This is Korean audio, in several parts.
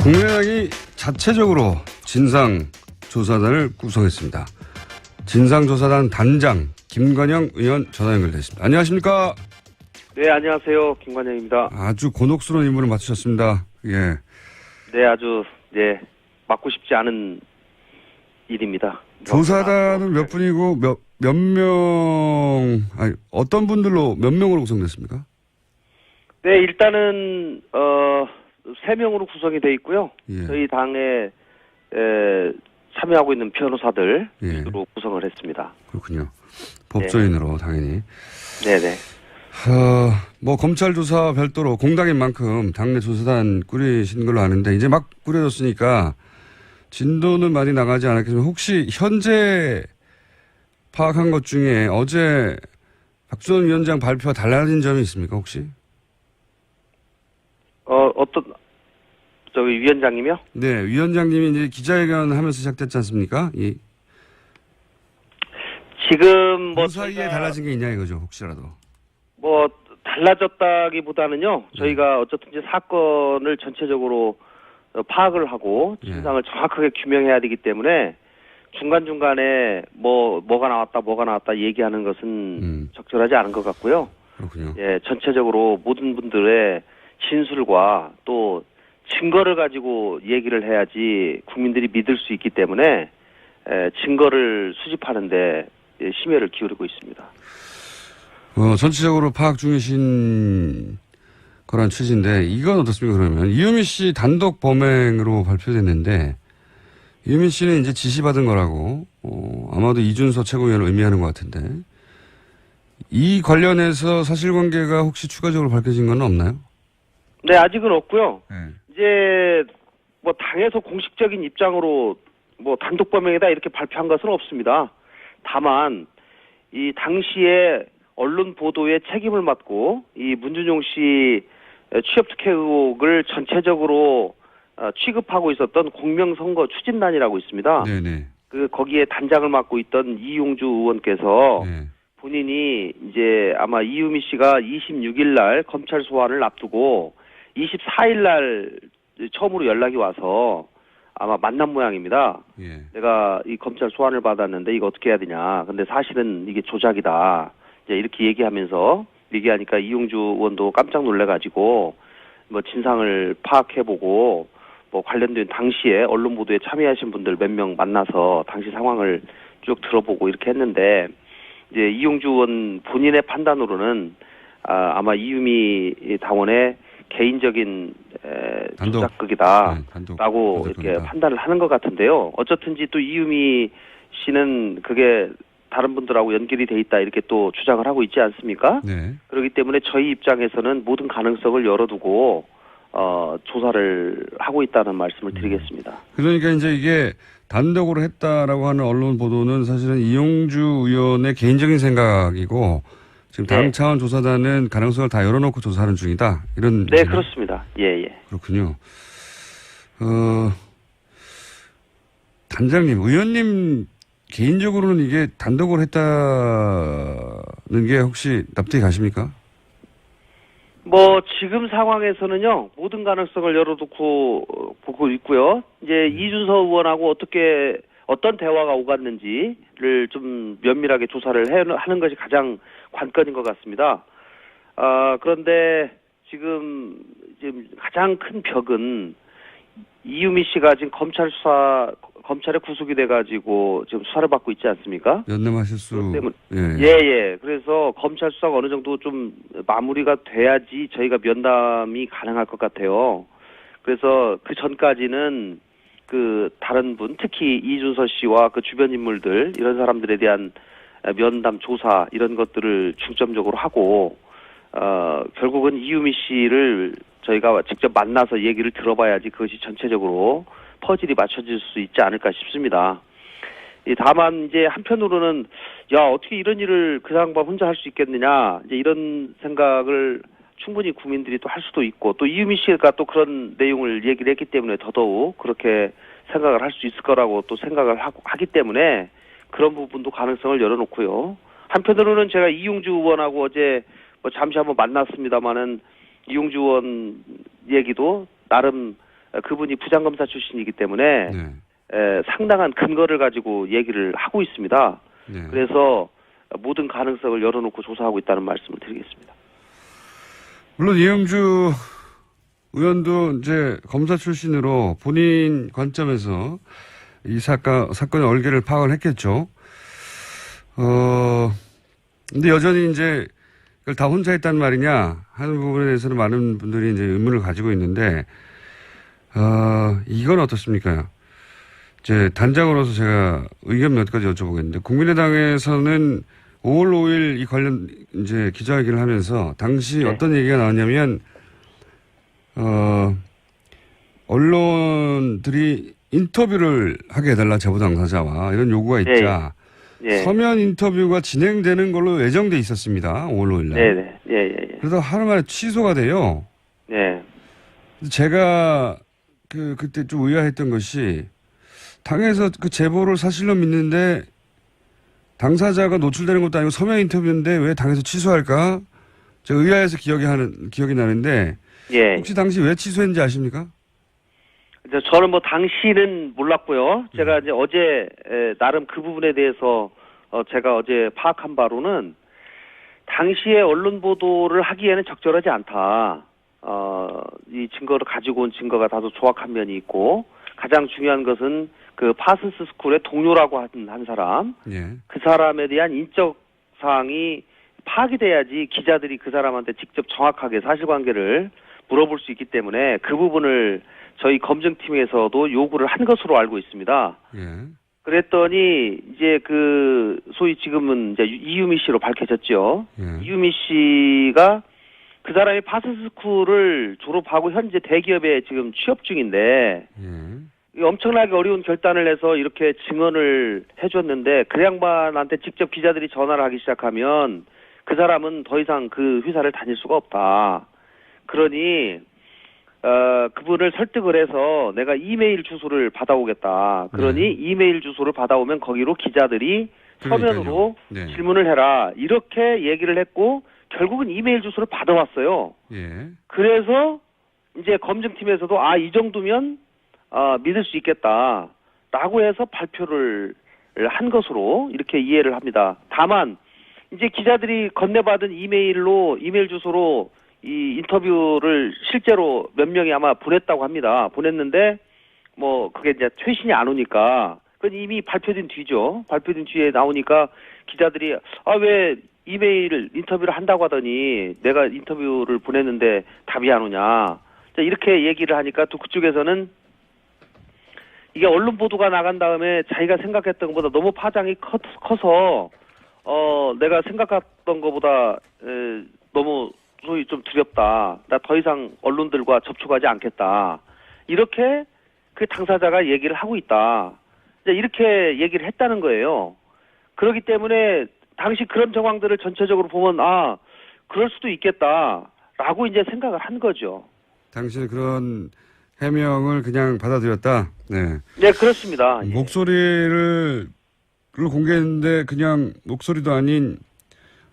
국민의당이 자체적으로 진상조사단을 구성했습니다. 진상조사단 단장 김관영 의원 전화 연결되어 있습니다. 안녕하십니까? 네, 안녕하세요. 김관영입니다. 아주 곤혹스러운 임무를 맡으셨습니다. 예. 네, 아주 맡고 싶지 않은 일입니다. 조사단은 몇 분이고 몇 명, 어떤 분들로 몇 명으로 구성됐습니까? 네, 일단은 3명으로 구성이 돼 있고요. 예. 저희 당에 참여하고 있는 변호사들 예. 위주로 구성을 했습니다. 그렇군요. 법조인으로 당연히. 네네. 뭐 검찰 조사 별도로 공당인 만큼 당내 조사단 꾸리신 걸로 아는데 이제 막 꾸려졌으니까 진도는 많이 나가지 않았겠지만 혹시 현재 파악한 것 중에 어제 박수원 위원장 발표와 달라진 점이 있습니까 혹시? 저기 위원장님이요? 네, 위원장님이 이제 기자회견 하면서 시작됐지 않습니까? 지금 그 사이에 달라진 게 있냐 이거죠 혹시라도. 달라졌다기보다는요. 저희가 어쨌든 이제 사건을 전체적으로 파악을 하고 진상을 정확하게 규명해야 되기 때문에 중간중간에 뭐가 나왔다 얘기하는 것은 적절하지 않은 것 같고요. 그렇군요. 예, 전체적으로 모든 분들의 진술과 또 증거를 가지고 얘기를 해야지 국민들이 믿을 수 있기 때문에 증거를 수집하는데 심혈을 기울이고 있습니다. 전체적으로 파악 중이신 거란 취지인데 이건 어떻습니까 그러면? 이유미 씨 단독 범행으로 발표됐는데 이유미 씨는 이제 지시받은 거라고 아마도 이준서 최고위원을 의미하는 것 같은데 이 관련해서 사실관계가 혹시 추가적으로 밝혀진 건 없나요? 네, 아직은 없고요. 네. 이제 당에서 공식적인 입장으로 단독 범행이다 이렇게 발표한 것은 없습니다. 다만 이 당시에 언론 보도에 책임을 맡고 이 문준용 씨 취업 특혜 의혹을 전체적으로 취급하고 있었던 공명선거 추진단이라고 있습니다. 네네. 거기에 단장을 맡고 있던 이용주 의원께서 네. 본인이 이제 아마 이유미 씨가 26일 날 검찰 소환을 앞두고 24일 날 처음으로 연락이 와서 아마 만난 모양입니다. 예. 내가 이 검찰 소환을 받았는데 이거 어떻게 해야 되냐. 근데 사실은 이게 조작이다. 이제 이렇게 얘기하니까 이용주 의원도 깜짝 놀래가지고 진상을 파악해보고 관련된 당시에 언론 보도에 참여하신 분들 몇 명 만나서 당시 상황을 쭉 들어보고 이렇게 했는데 이제 이용주 의원 본인의 판단으로는 아마 이유미 당원의 개인적인 조작극이다라고 이렇게 판단을 하는 것 같은데요. 어쨌든지 또 이유미 씨는 그게 다른 분들하고 연결이 돼 있다 이렇게 또 주장을 하고 있지 않습니까? 네. 그렇기 때문에 저희 입장에서는 모든 가능성을 열어두고 조사를 하고 있다는 말씀을 드리겠습니다. 그러니까 이제 이게 단독으로 했다라고 하는 언론 보도는 사실은 이용주 의원의 개인적인 생각이고 지금 당 차원 조사단은 가능성을 다 열어놓고 조사하는 중이다. 이런. 네, 그렇습니다. 예. 그렇군요. 단장님, 의원님 개인적으로는 이게 단독으로 했다는 게 혹시 납득이 가십니까? 지금 상황에서는요, 모든 가능성을 열어두고 보고 있고요. 이제 이준서 의원하고 어떤 대화가 오갔는지를 좀 면밀하게 조사를 하는 것이 가장 관건인 것 같습니다. 그런데 지금 가장 큰 벽은 이유미 씨가 지금 검찰에 구속이 돼가지고 지금 수사를 받고 있지 않습니까? 연남하실 수. 예. 그래서 검찰 수사가 어느 정도 좀 마무리가 돼야지 저희가 면담이 가능할 것 같아요. 그래서 그 전까지는 다른 분, 특히 이준서 씨와 그 주변 인물들, 이런 사람들에 대한 면담, 조사, 이런 것들을 중점적으로 하고, 결국은 이유미 씨를 저희가 직접 만나서 얘기를 들어봐야지 그것이 전체적으로 퍼즐이 맞춰질 수 있지 않을까 싶습니다. 다만 이제 한편으로는 어떻게 이런 일을 그 양반 혼자 할 수 있겠느냐, 이제 이런 생각을 충분히 국민들이 또 할 수도 있고, 또 이유미 씨가 또 그런 내용을 얘기를 했기 때문에 더더욱 그렇게 생각을 할 수 있을 거라고 또 생각을 하기 때문에 그런 부분도 가능성을 열어놓고요. 한편으로는 제가 이용주 의원하고 어제 잠시 한번 만났습니다마는 이용주 의원 얘기도 나름 그분이 부장검사 출신이기 때문에 네. 상당한 근거를 가지고 얘기를 하고 있습니다. 네. 그래서 모든 가능성을 열어놓고 조사하고 있다는 말씀을 드리겠습니다. 물론 이영주 의원도 이제 검사 출신으로 본인 관점에서 이 사건의 얼개를 파악을 했겠죠. 근데 여전히 이제 그걸 다 혼자 했단 말이냐 하는 부분에 대해서는 많은 분들이 이제 의문을 가지고 있는데, 이건 어떻습니까? 이제 단장으로서 제가 의견 몇 가지 여쭤보겠는데, 국민의당에서는 5월 5일 이 관련 이제 기자회견을 하면서 당시 네. 어떤 얘기가 나왔냐면, 언론들이 인터뷰를 하게 해달라 제보 당사자와 이런 요구가 있자 예. 서면 인터뷰가 진행되는 걸로 예정돼 있었습니다. 5월 5일 날. 네네. 예. 그러다 하루 만에 취소가 돼요. 네. 제가 그때 좀 의아했던 것이 당에서 그 제보를 사실로 믿는데 당사자가 노출되는 것도 아니고 서면 인터뷰인데 왜 당에서 취소할까? 제가 의아해서 기억이 나는데 예. 혹시 당시 왜 취소했는지 아십니까? 저는 뭐 당시는 몰랐고요. 제가 이제 어제 나름 그 부분에 대해서 제가 어제 파악한 바로는 당시에 언론 보도를 하기에는 적절하지 않다. 이 증거를 가지고 온 증거가 다소 조악한 면이 있고 가장 중요한 것은 그 파슨스 스쿨의 동료라고 한 사람, 예. 그 사람에 대한 인적 사항이 파악이 돼야지 기자들이 그 사람한테 직접 정확하게 사실관계를 물어볼 수 있기 때문에 그 부분을 저희 검증팀에서도 요구를 한 것으로 알고 있습니다. 예. 그랬더니 이제 그 소위 지금은 이제 이유미 씨로 밝혀졌죠. 예. 이유미 씨가 그 사람이 파슨스쿨을 졸업하고 현재 대기업에 지금 취업 중인데 예. 엄청나게 어려운 결단을 해서 이렇게 증언을 해줬는데 그 양반한테 직접 기자들이 전화를 하기 시작하면 그 사람은 더 이상 그 회사를 다닐 수가 없다. 그러니 그분을 설득을 해서 내가 이메일 주소를 받아오겠다. 그러니 이메일 주소를 받아오면 거기로 기자들이 서면으로 네. 질문을 해라. 이렇게 얘기를 했고 결국은 이메일 주소를 받아왔어요. 예. 그래서 이제 검증팀에서도 이 정도면 믿을 수 있겠다라고 해서 발표를 한 것으로 이렇게 이해를 합니다. 다만 이제 기자들이 건네받은 이메일 주소로 이 인터뷰를 실제로 몇 명이 아마 보냈다고 합니다. 보냈는데 뭐 그게 이제 최신이 안 오니까 그건 이미 발표된 뒤죠. 발표된 뒤에 나오니까 기자들이 왜 이메일 인터뷰를 한다고 하더니 내가 인터뷰를 보냈는데 답이 안 오냐. 이렇게 얘기를 하니까 또 그쪽에서는 이게 언론 보도가 나간 다음에 자기가 생각했던 것보다 너무 파장이 커서 내가 생각했던 것보다 너무 소위 좀 두렵다. 나 더 이상 언론들과 접촉하지 않겠다. 이렇게 그 당사자가 얘기를 하고 있다. 이렇게 얘기를 했다는 거예요. 그렇기 때문에 당시 그런 정황들을 전체적으로 보면 그럴 수도 있겠다라고 이제 생각을 한 거죠. 당신은 그런 해명을 그냥 받아들였다. 네. 네, 그렇습니다. 목소리를 공개했는데 그냥 목소리도 아닌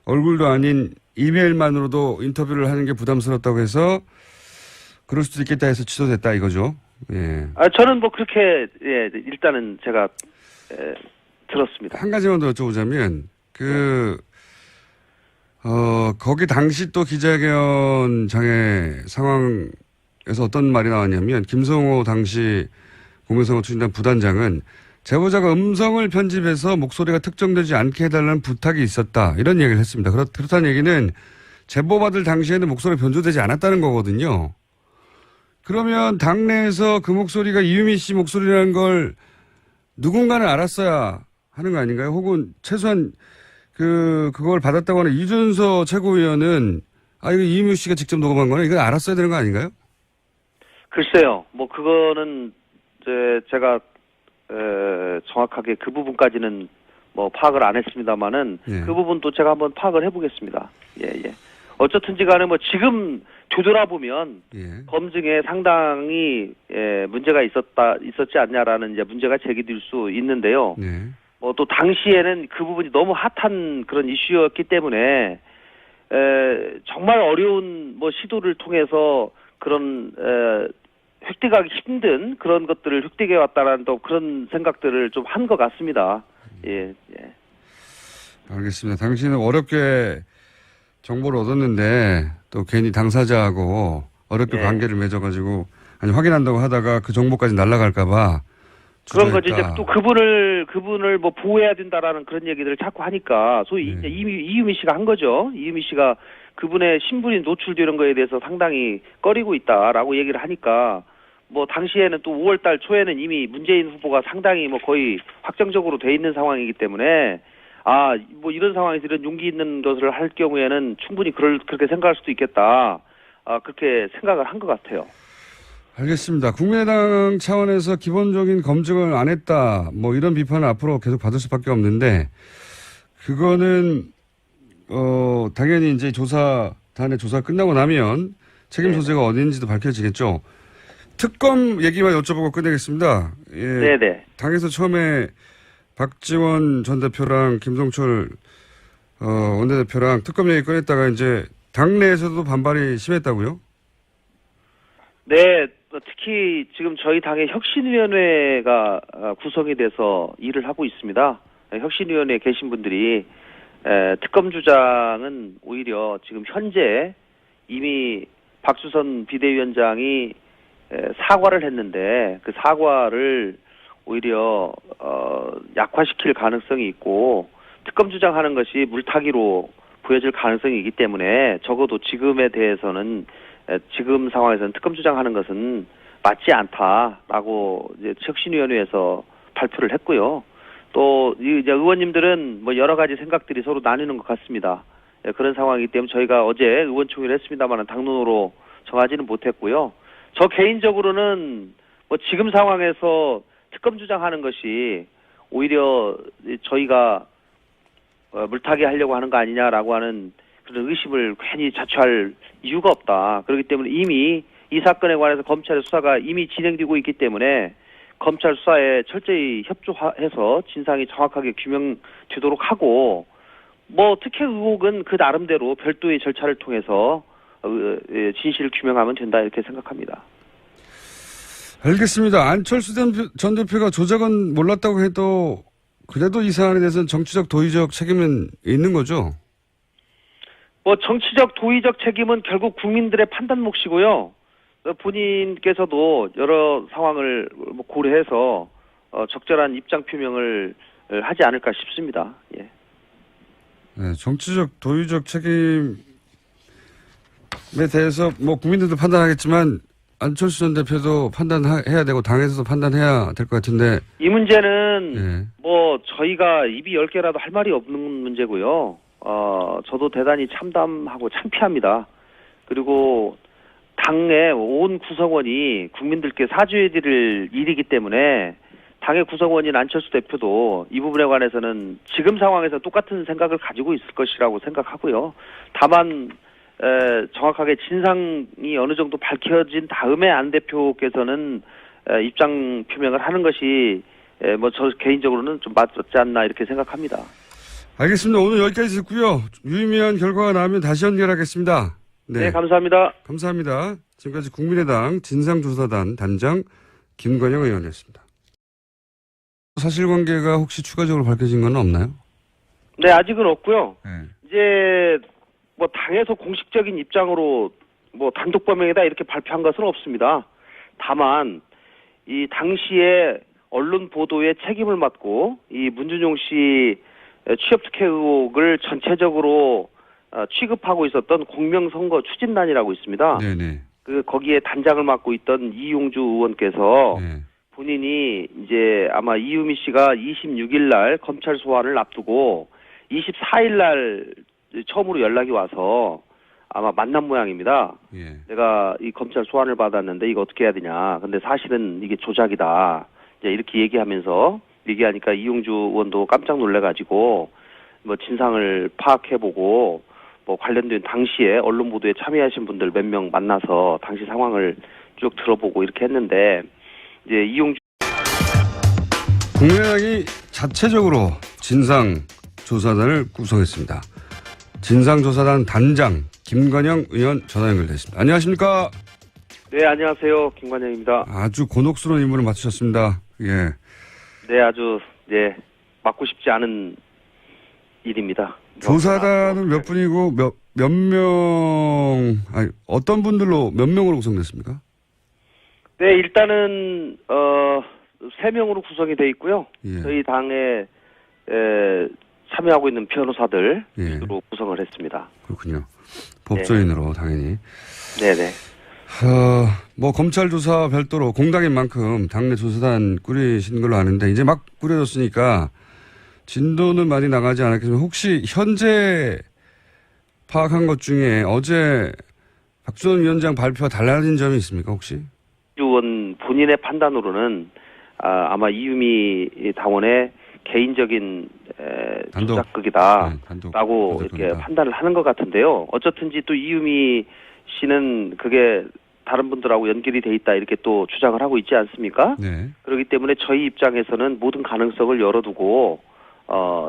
얼굴도 아닌 이메일만으로도 인터뷰를 하는 게 부담스럽다고 해서 그럴 수도 있겠다 해서 취소됐다 이거죠. 예. 저는 뭐 그렇게 일단은 제가 들었습니다. 한 가지만 더 여쭤보자면 거기 당시 또 기자회견장의 상황에서 어떤 말이 나왔냐면 김성호 당시 공영성호 추진단 부단장은 제보자가 음성을 편집해서 목소리가 특정되지 않게 해달라는 부탁이 있었다. 이런 얘기를 했습니다. 그렇다는 얘기는 제보받을 당시에는 목소리가 변조되지 않았다는 거거든요. 그러면 당내에서 그 목소리가 이유미 씨 목소리라는 걸 누군가는 알았어야 하는 거 아닌가요? 혹은 최소한 그걸 받았다고 하는 이준서 최고위원은 이거 이유미 씨가 직접 녹음한 거네. 이걸 알았어야 되는 거 아닌가요? 글쎄요. 뭐 그거는 제가 정확하게 그 부분까지는 뭐 파악을 안 했습니다만은 그 부분도 제가 한번 파악을 해보겠습니다. 예. 어쨌든지 간에 뭐 지금 되돌아보면 검증에 상당히 문제가 있었지 않냐라는 이제 문제가 제기될 수 있는데요. 뭐 또 당시에는 그 부분이 너무 핫한 그런 이슈였기 때문에 정말 어려운 뭐 시도를 통해서 그런 획득하기 힘든 그런 것들을 획득해 왔다라는 또 그런 생각들을 좀 한 것 같습니다. 예, 예. 알겠습니다. 당신은 어렵게 정보를 얻었는데 또 괜히 당사자하고 어렵게 예. 관계를 맺어가지고 아니 확인한다고 하다가 그 정보까지 날아갈까봐 그런 거지. 이제 주저했다. 또 그분을 뭐 보호해야 된다라는 그런 얘기들을 자꾸 하니까 소위 이제 이유미 씨가 한 거죠. 이유미 씨가 그분의 신분이 노출되는 거에 대해서 상당히 꺼리고 있다라고 얘기를 하니까 뭐 당시에는 또 5월달 초에는 이미 문재인 후보가 상당히 뭐 거의 확정적으로 돼 있는 상황이기 때문에 뭐 이런 상황에서 이런 용기 있는 것을 할 경우에는 충분히 그렇게 생각할 수도 있겠다. 그렇게 생각을 한 것 같아요. 알겠습니다. 국민의당 차원에서 기본적인 검증을 안 했다. 뭐 이런 비판을 앞으로 계속 받을 수밖에 없는데 그거는 당연히 이제 단의 조사 끝나고 나면 책임 소재가 어디인지도 밝혀지겠죠. 특검 얘기만 여쭤보고 끝내겠습니다. 예. 네네. 당에서 처음에 박지원 전 대표랑 김동철 원내대표랑 특검 얘기 꺼냈다가 이제 당내에서도 반발이 심했다고요? 네, 특히 지금 저희 당의 혁신위원회가 구성이 돼서 일을 하고 있습니다. 혁신위원회에 계신 분들이 특검 주장은 오히려 지금 현재 이미 박주선 비대위원장이 사과를 했는데 그 사과를 오히려 약화시킬 가능성이 있고 특검 주장하는 것이 물타기로 보여질 가능성이 있기 때문에 적어도 지금에 대해서는 지금 상황에서는 특검 주장하는 것은 맞지 않다라고 이제 혁신위원회에서 발표를 했고요. 또 이제 의원님들은 뭐 여러 가지 생각들이 서로 나뉘는 것 같습니다. 그런 상황이기 때문에 저희가 어제 의원총회를 했습니다만 당론으로 정하지는 못했고요. 저 개인적으로는 뭐 지금 상황에서 특검 주장하는 것이 오히려 저희가 물타기 하려고 하는 거 아니냐라고 하는 그런 의심을 괜히 자초할 이유가 없다. 그렇기 때문에 이미 이 사건에 관해서 검찰의 수사가 이미 진행되고 있기 때문에 검찰 수사에 철저히 협조해서 진상이 정확하게 규명되도록 하고 뭐 특혜 의혹은 그 나름대로 별도의 절차를 통해서 진실을 규명하면 된다 이렇게 생각합니다. 알겠습니다. 안철수 전 대표가 조작은 몰랐다고 해도 그래도 이 사안에 대해서는 정치적 도의적 책임은 있는 거죠? 뭐 정치적 도의적 책임은 결국 국민들의 판단 몫이고요. 본인께서도 여러 상황을 고려해서 적절한 입장 표명을 하지 않을까 싶습니다. 예. 네, 정치적 도의적 책임에 대해서 뭐 국민들도 판단하겠지만 안철수 전 대표도 판단해야 되고 당에서도 판단해야 될 것 같은데 이 문제는 네. 뭐 저희가 입이 10개라도 할 말이 없는 문제고요. 저도 대단히 참담하고 창피합니다. 그리고 당의 온 구성원이 국민들께 사죄해드릴 일이기 때문에 당의 구성원인 안철수 대표도 이 부분에 관해서는 지금 상황에서 똑같은 생각을 가지고 있을 것이라고 생각하고요. 다만 정확하게 진상이 어느 정도 밝혀진 다음에 안 대표께서는 입장 표명을 하는 것이 뭐 저 개인적으로는 좀 맞지 않나 이렇게 생각합니다. 알겠습니다. 오늘 여기까지 듣고요. 유의미한 결과가 나오면 다시 연결하겠습니다. 네, 감사합니다. 감사합니다. 지금까지 국민의당 진상조사단 단장 김건영 의원이었습니다. 사실관계가 혹시 추가적으로 밝혀진 건 없나요? 네, 아직은 없고요. 네. 이제 뭐 당에서 공식적인 입장으로 뭐 단독 범행이다 이렇게 발표한 것은 없습니다. 다만 이 당시에 언론 보도에 책임을 맡고 이 문준용 씨 취업 특혜 의혹을 전체적으로 취급하고 있었던 공명선거 추진단이라고 있습니다. 네네. 거기에 단장을 맡고 있던 이용주 의원께서 네. 본인이 이제 아마 이유미 씨가 26일 날 검찰 소환을 앞두고 24일 날 처음으로 연락이 와서 아마 만난 모양입니다. 예. 내가 이 검찰 소환을 받았는데 이거 어떻게 해야 되냐. 근데 사실은 이게 조작이다. 이제 이렇게 얘기하니까 이용주 의원도 깜짝 놀래가지고 뭐 진상을 파악해보고 뭐 관련된 당시에 언론 보도에 참여하신 분들 몇 명 만나서 당시 상황을 쭉 들어보고 이렇게 했는데 이제 이용주 국민의당이 자체적으로 진상조사단을 구성했습니다. 진상조사단 단장 김건영 의원 전화 연결됐습니다. 안녕하십니까? 네, 안녕하세요. 김관영입니다. 아주 곤혹스러운 임무를 맡으셨습니다. 예. 네, 아주, 네, 맡고 싶지 않은 일입니다. 조사단은 몇 분이고, 몇 명, 아니, 어떤 분들로, 몇 명으로 구성됐습니까? 네, 일단은, 3명으로 구성이 돼 있고요. 예. 저희 당에, 참여하고 있는 변호사들, 예. 으로 구성을 했습니다. 그렇군요. 법조인으로, 당연히. 네네. 뭐, 검찰 조사 별도로 공당인 만큼 당내 조사단 꾸리신 걸로 아는데, 이제 막 꾸려졌으니까, 진도는 많이 나가지 않았겠지만, 혹시 현재 파악한 것 중에 어제 박지원 위원장 발표와 달라진 점이 있습니까, 혹시? 의원 본인의 판단으로는, 아마 이유미 당원의 개인적인 조작극이다. 라고 이렇게 판단을 하는 것 같은데요. 어쨌든지 또 이유미 씨는 그게 다른 분들하고 연결이 돼 있다 이렇게 또 주장을 하고 있지 않습니까? 네. 그렇기 때문에 저희 입장에서는 모든 가능성을 열어두고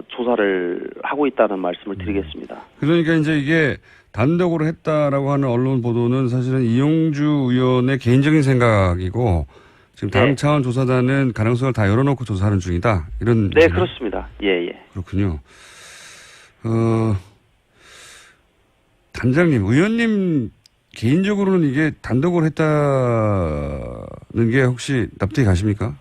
조사를 하고 있다는 말씀을 드리겠습니다. 그러니까 이제 이게 단독으로 했다라고 하는 언론 보도는 사실은 이용주 의원의 개인적인 생각이고 지금 당 차원 조사단은 가능성을 다 열어놓고 조사하는 중이다. 이런. 네, 그렇습니다. 예. 그렇군요. 단장님, 의원님 개인적으로는 이게 단독으로 했다는 게 혹시 납득이 가십니까?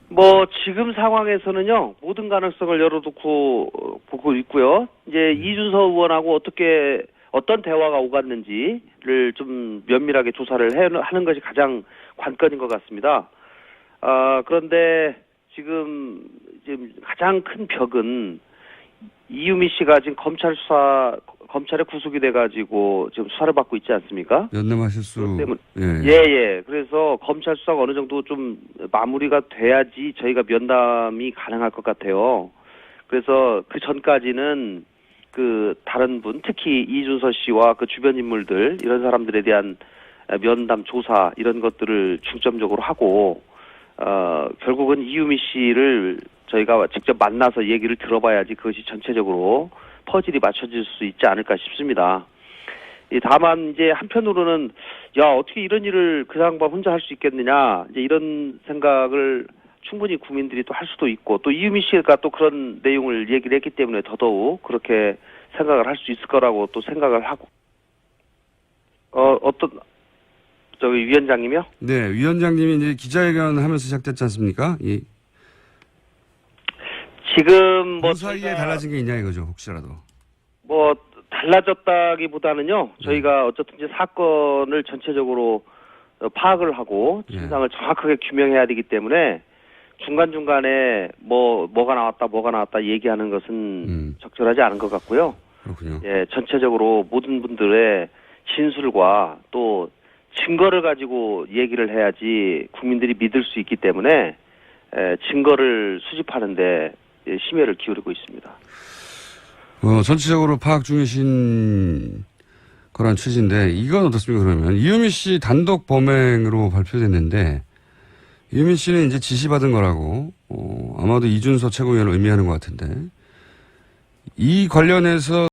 뭐 지금 상황에서는요 모든 가능성을 열어두고 보고 있고요. 이제 이준서 의원하고 어떤 대화가 오갔는지를 좀 면밀하게 조사를 하는 것이 가장 관건인 것 같습니다. 그런데 지금 가장 큰 벽은 이유미 씨가 지금 검찰에 구속이 돼가지고 지금 수사를 받고 있지 않습니까? 연lem하실 수. 예. 그래서 검찰 수사가 어느 정도 좀 마무리가 돼야지 저희가 면담이 가능할 것 같아요. 그래서 그 전까지는 그 다른 분, 특히 이준서 씨와 그 주변 인물들 이런 사람들에 대한 면담 조사 이런 것들을 중점적으로 하고 결국은 이유미 씨를 저희가 직접 만나서 얘기를 들어봐야지 그것이 전체적으로 퍼즐이 맞춰질 수 있지 않을까 싶습니다. 다만 이제 한편으로는 어떻게 이런 일을 그 양반 혼자 할 수 있겠느냐 이제 이런 생각을 충분히 국민들이 또 할 수도 있고 또 이유미 씨가 또 그런 내용을 얘기를 했기 때문에 더더욱 그렇게 생각을 할 수 있을 거라고 또 생각을 하고 위원장님이요? 네, 위원장님이 이제 기자회견 하면서 시작됐지 않습니까? 지금 그 사이에 달라진 게 있냐 이거죠, 혹시라도. 뭐 달라졌다기보다는요. 저희가 어쨌든 이제 사건을 전체적으로 파악을 하고 진상을 정확하게 규명해야 되기 때문에 중간중간에 뭐가 나왔다 얘기하는 것은 적절하지 않은 것 같고요. 그렇군요. 예, 전체적으로 모든 분들의 진술과 또 증거를 가지고 얘기를 해야지 국민들이 믿을 수 있기 때문에 증거를 수집하는데 심혈을 기울이고 있습니다. 전체적으로 파악 중이신 거란 취지인데 이건 어떻습니까? 그러면 이유미 씨 단독 범행으로 발표됐는데 이유미 씨는 이제 지시받은 거라고 아마도 이준서 최고위원을 의미하는 것 같은데 이 관련해서